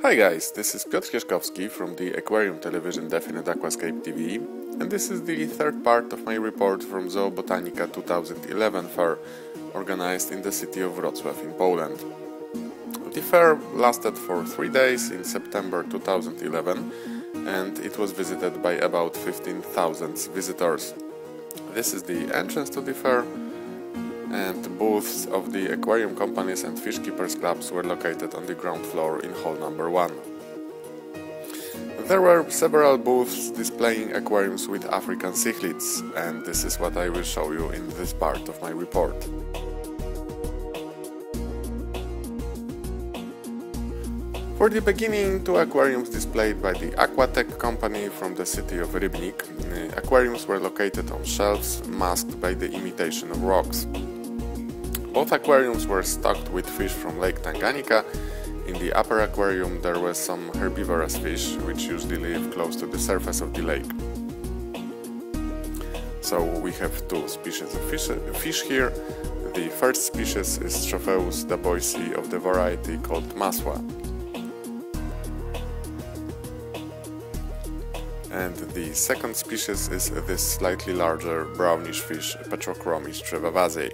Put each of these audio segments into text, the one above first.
Hi guys, this is Piotr Kieszkowski from the Aquarium Television Definite Aquascape TV, and this is the third part of my report from ZooBotanica 2011 fair, organized in the city of Wrocław in Poland. The fair lasted for 3 days in September 2011, and it was visited by about 15,000 visitors. This is the entrance to the fair, and the booths of the aquarium companies and fish keepers clubs were located on the ground floor in hall number 1. There were several booths displaying aquariums with African cichlids, and this is what I will show you in this part of my report. For the beginning, 2 aquariums displayed by the Aquatech company from the city of Rybnik. Aquariums were located on shelves masked by the imitation of rocks. Both aquariums were stocked with fish from Lake Tanganyika. In the upper aquarium there were some herbivorous fish, which usually live close to the surface of the lake. So we have 2 species of fish here. The first species is Tropheus daboisi of the variety called masła. And the second species is this slightly larger brownish fish, Petrochromis trevavaceae.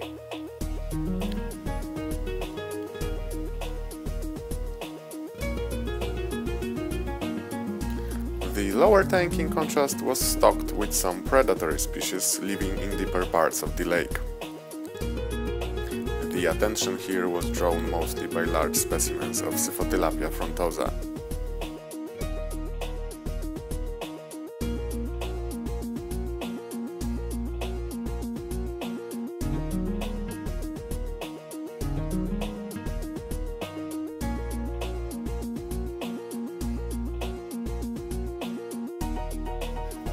The lower tank, in contrast, was stocked with some predatory species living in deeper parts of the lake. The attention here was drawn mostly by large specimens of Siphotilapia frontosa.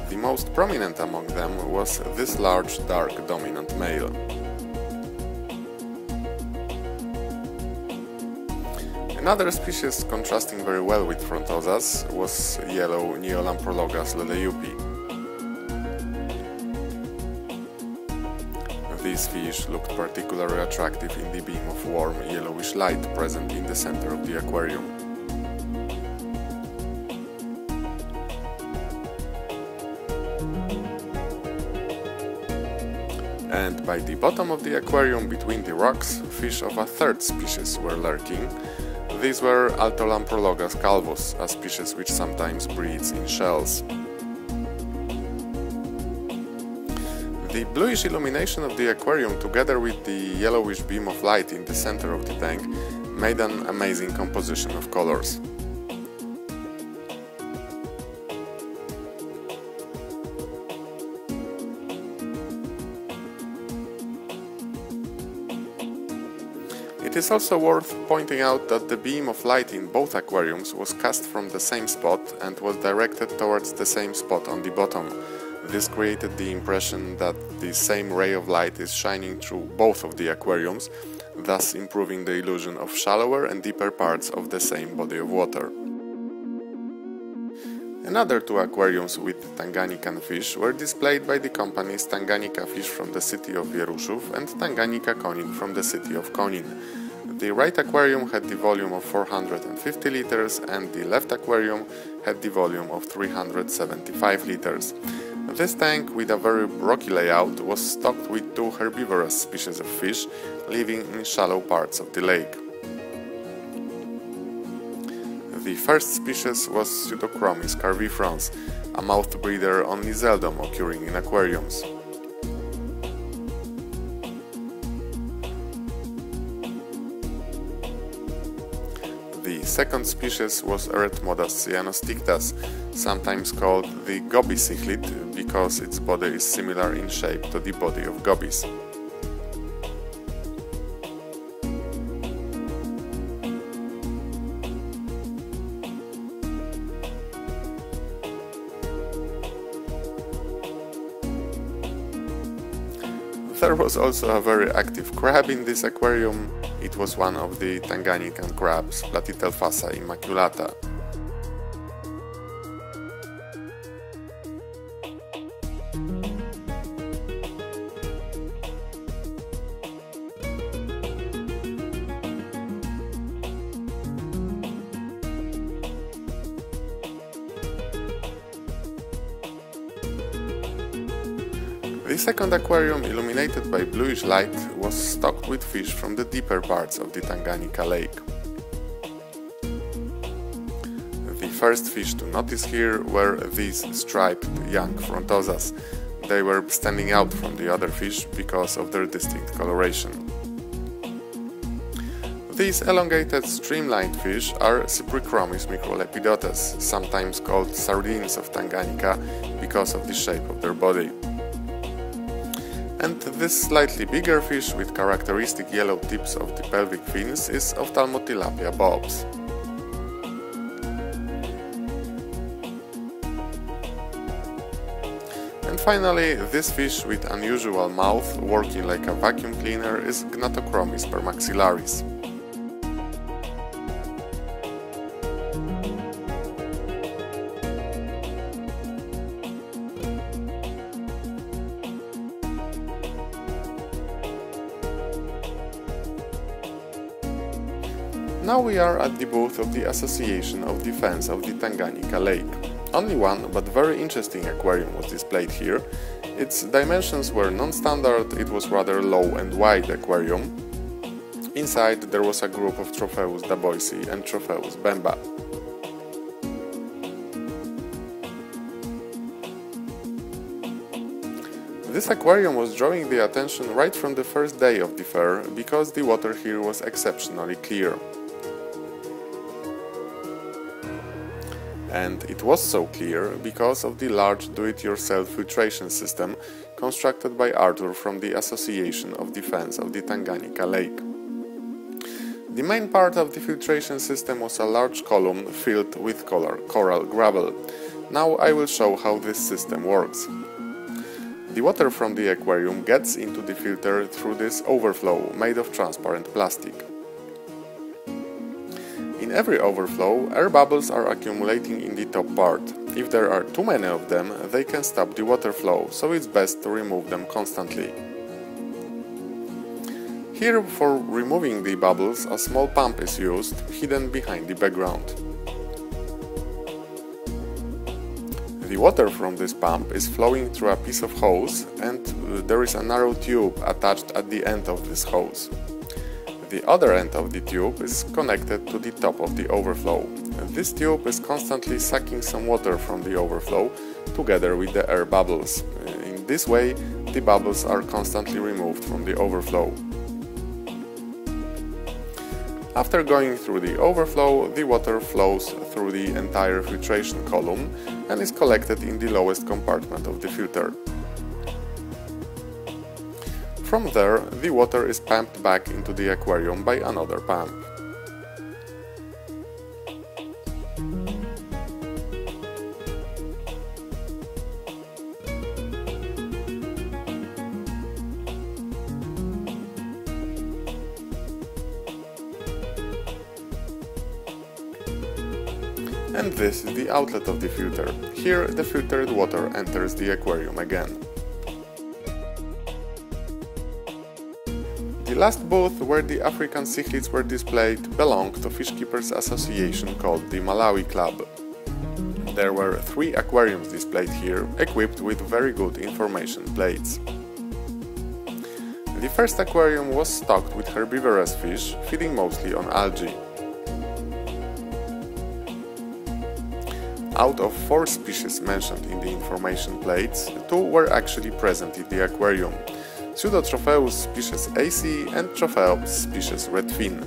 The most prominent among them was this large, dark, dominant male. Another species contrasting very well with frontosas was yellow Neolamprologas leleupi. These fish looked particularly attractive in the beam of warm yellowish light present in the center of the aquarium. And by the bottom of the aquarium, between the rocks, fish of a third species were lurking. These were Altolamprologas calvus, a species which sometimes breeds in shells. The bluish illumination of the aquarium, together with the yellowish beam of light in the center of the tank, made an amazing composition of colors. It is also worth pointing out that the beam of light in both aquariums was cast from the same spot and was directed towards the same spot on the bottom. This created the impression that the same ray of light is shining through both of the aquariums, thus improving the illusion of shallower and deeper parts of the same body of water. Another 2 aquariums with Tanganyikan fish were displayed by the companies Tanganyika fish from the city of Wieruszów and Tanganyika konin from the city of Konin. The right aquarium had the volume of 450 liters and the left aquarium had the volume of 375 liters. This tank, with a very rocky layout, was stocked with 2 herbivorous species of fish living in shallow parts of the lake. The first species was Pseudochromis carvifrons, a mouth breeder only seldom occurring in aquariums. The second species was Eretmodas cyanostictas, sometimes called the goby cichlid because its body is similar in shape to the body of gobies. There was also a very active crab in this aquarium. It was one of the Tanganyikan crabs, Platytelphasa immaculata. The second aquarium, illuminated by bluish light, was stocked with fish from the deeper parts of the Tanganyika lake. The first fish to notice here were these striped young frontosas. They were standing out from the other fish because of their distinct coloration. These elongated streamlined fish are Cyprichromis microlepidotes, sometimes called sardines of Tanganyika because of the shape of their body. And this slightly bigger fish with characteristic yellow tips of the pelvic fins is Ophthalmotilapia bobs. And finally, this fish with unusual mouth, working like a vacuum cleaner, is Gnatochromis permaxillaris. Now we are at the booth of the Association of Defense of the Tanganyika Lake. Only one, but very interesting aquarium was displayed here. Its dimensions were non-standard, it was rather low and wide aquarium. Inside there was a group of Tropheus daboisi and Tropheus bemba. This aquarium was drawing the attention right from the first day of the fair, because the water here was exceptionally clear. And it was so clear because of the large do-it-yourself filtration system constructed by Arthur from the Association of Defense of the Tanganyika Lake. The main part of the filtration system was a large column filled with coral gravel. Now I will show how this system works. The water from the aquarium gets into the filter through this overflow made of transparent plastic. In every overflow, air bubbles are accumulating in the top part. If there are too many of them, they can stop the water flow, so it's best to remove them constantly. Here, for removing the bubbles, a small pump is used, hidden behind the background. The water from this pump is flowing through a piece of hose, and there is a narrow tube attached at the end of this hose. The other end of the tube is connected to the top of the overflow. This tube is constantly sucking some water from the overflow together with the air bubbles. In this way, the bubbles are constantly removed from the overflow. After going through the overflow, the water flows through the entire filtration column and is collected in the lowest compartment of the filter. From there, the water is pumped back into the aquarium by another pump. And this is the outlet of the filter. Here the filtered water enters the aquarium again. The last booth where the African cichlids were displayed belonged to Fish Keepers Association called the Malawi Club. There were 3 aquariums displayed here, equipped with very good information plates. The first aquarium was stocked with herbivorous fish, feeding mostly on algae. Out of 4 species mentioned in the information plates, 2 were actually present in the aquarium: Pseudotropheus species AC and Tropheus species redfin.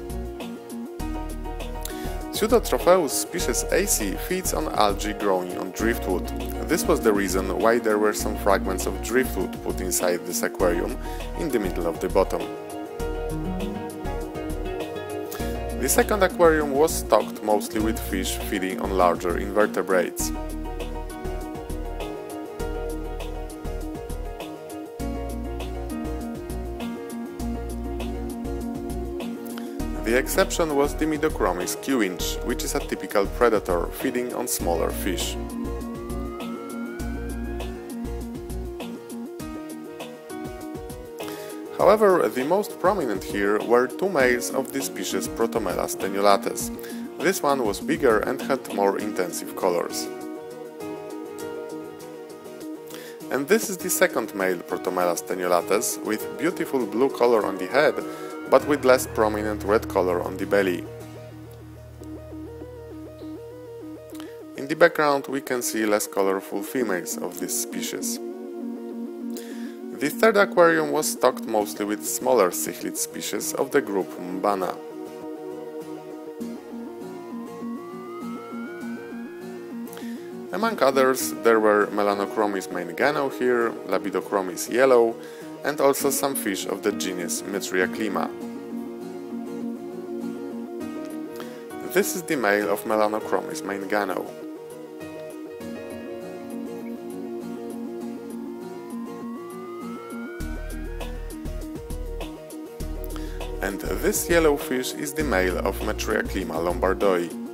Pseudotropheus species AC feeds on algae growing on driftwood. This was the reason why there were some fragments of driftwood put inside this aquarium in the middle of the bottom. The second aquarium was stocked mostly with fish feeding on larger invertebrates. The exception was Dimidochromis quinch, which is a typical predator feeding on smaller fish. However, the most prominent here were 2 males of the species Protomela stenulates. This one was bigger and had more intensive colors. And this is the second male Protomelas tenulates with beautiful blue color on the head, but with less prominent red color on the belly. In the background we can see less colorful females of this species. The third aquarium was stocked mostly with smaller cichlid species of the group Mbana. Among others, there were Melanochromis maingano here, Labidochromis yellow, and also some fish of the genus Metriaclima. This is the male of Melanochromis maingano. And this yellow fish is the male of Metriaclima lombardoi.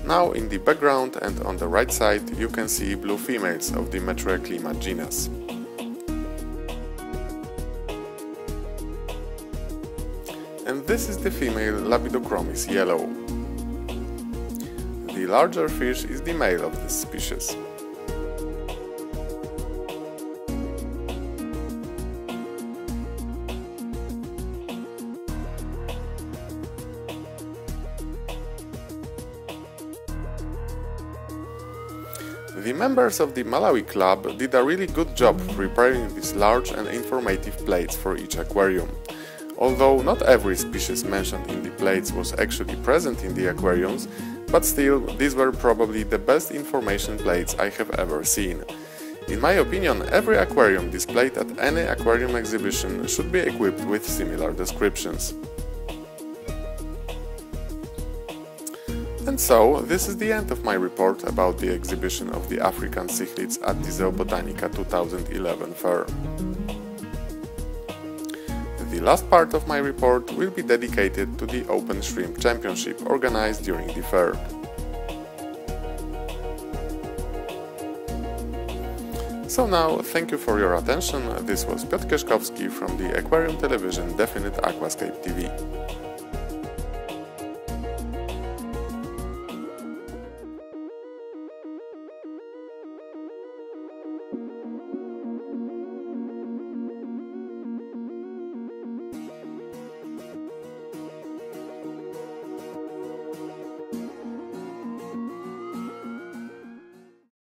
Now in the background and on the right side you can see blue females of the Metriaclima genus. And this is the female Labidochromis yellow. The larger fish is the male of this species. The members of the Malawi club did a really good job preparing these large and informative plates for each aquarium. Although not every species mentioned in the plates was actually present in the aquariums, but still these were probably the best information plates I have ever seen. In my opinion, every aquarium displayed at any aquarium exhibition should be equipped with similar descriptions. And so, this is the end of my report about the exhibition of the African cichlids at the ZooBotanica 2011 fair. The last part of my report will be dedicated to the Open Shrimp Championship organized during the fair. So now, thank you for your attention. This was Piotr Kieszkowski from the Aquarium Television Definite Aquascape TV.